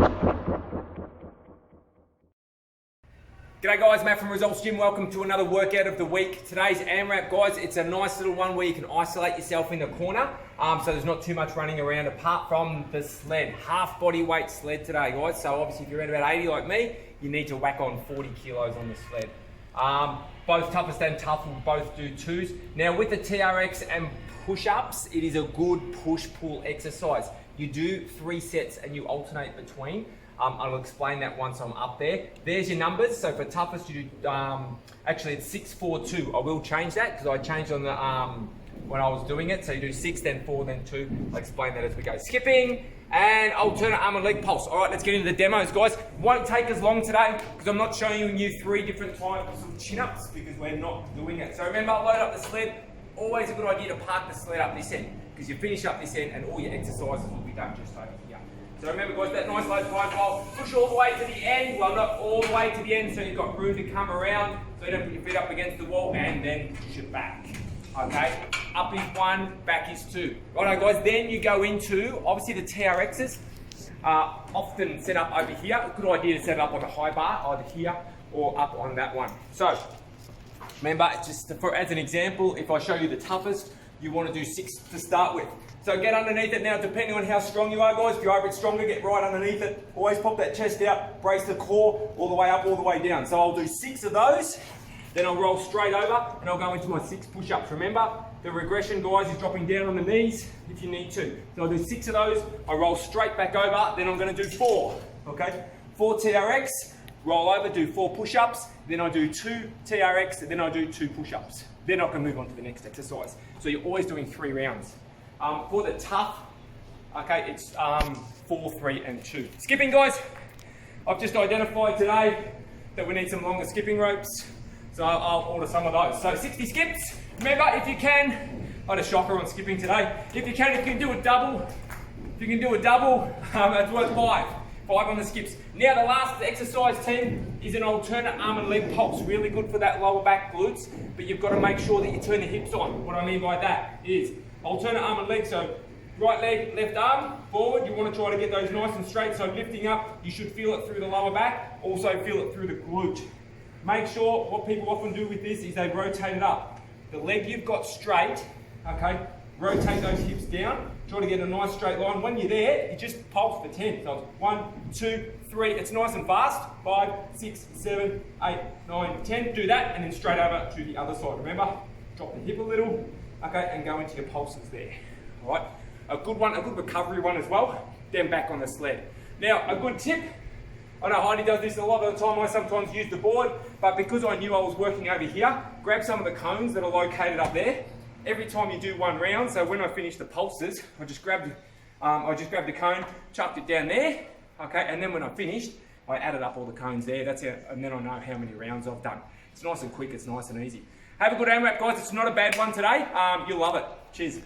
G'day guys, Matt from Resultz Gym. Welcome to another workout of the week. Today's AMRAP, guys. It's a nice little one where you can isolate yourself in the corner, so there's not too much running around apart from the sled. Half body weight sled today, guys. So obviously if you're around about 80 like me, you need to whack on 40 kilos on the sled. Both toughest and tough will both do twos. Now with the TRX and push-ups, it is a good push-pull exercise. You do 3 sets and you alternate between. I'll explain that once I'm up there. There's your numbers. So for toughest, you do, actually it's 6, 4, 2. I will change that because I changed on the, when I was doing it. So you do 6, then 4, then 2. I'll explain that as we go. Skipping and alternate arm and leg pulse. All right, let's get into the demos, guys. Won't take as long today because I'm not showing you 3 different types of chin-ups because we're not doing it. So remember, load up the sled. Always a good idea to park the sled up this end because you finish up this end and all your exercises will be done just over here. So remember guys, that nice low profile, push all the way to the end, well not all the way to the end so you've got room to come around so you don't put your feet up against the wall and then push it back. Okay, up is 1, back is 2. Righto guys, then you go into, obviously the TRXs are often set up over here. A good idea to set it up on a high bar, either here or up on that one. So remember, just as an example, if I show you the toughest, you want to do 6 to start with. So get underneath it now, depending on how strong you are, guys. If you're a bit stronger, get right underneath it. Always pop that chest out, brace the core, all the way up, all the way down. So I'll do 6 of those, then I'll roll straight over, and I'll go into my 6 push-ups. Remember, the regression, guys, is dropping down on the knees if you need to. So I'll do 6 of those, I roll straight back over, then I'm gonna do 4, okay? 4 TRX, roll over, do 4 push-ups, then I do 2 TRX, then I do 2 push-ups. Then I can move on to the next exercise. So you're always doing 3 rounds. For the tough, okay, it's 4, 3, and 2. Skipping, guys, I've just identified today that we need some longer skipping ropes, so I'll order some of those. So 60 skips. Remember, if you can, I had a shocker on skipping today. If you can do a double, it's worth 5 on the skips. Now the last exercise, team, is an alternate arm and leg pulse. Really good for that lower back glutes, but you've got to make sure that you turn the hips on. What I mean by that is alternate arm and leg, so right leg, left arm, forward. You want to try to get those nice and straight, so lifting up, you should feel it through the lower back, also feel it through the glute. Make sure, what people often do with this is they rotate it up. The leg you've got straight, okay, rotate those hips down, try to get a nice straight line. When you're there, you just pulse for 10. So it's 1, 2, 3, it's nice and fast. 5, 6, 7, 8, 9, 10. Do that and then straight over to the other side. Remember, drop the hip a little, okay, and go into your pulses there. All right, a good one, a good recovery one as well, then back on the sled. Now, a good tip, I know Heidi does this a lot of the time, I sometimes use the board, but because I knew I was working over here, grab some of the cones that are located up there. Every time you do 1 round, so when I finish the pulses, I just grabbed the cone, chucked it down there, okay, and then when I finished, I added up all the cones there, that's it, and then I know how many rounds I've done. It's nice and quick, it's nice and easy. Have a good AMRAP, guys. It's not a bad one today. You'll love it. Cheers.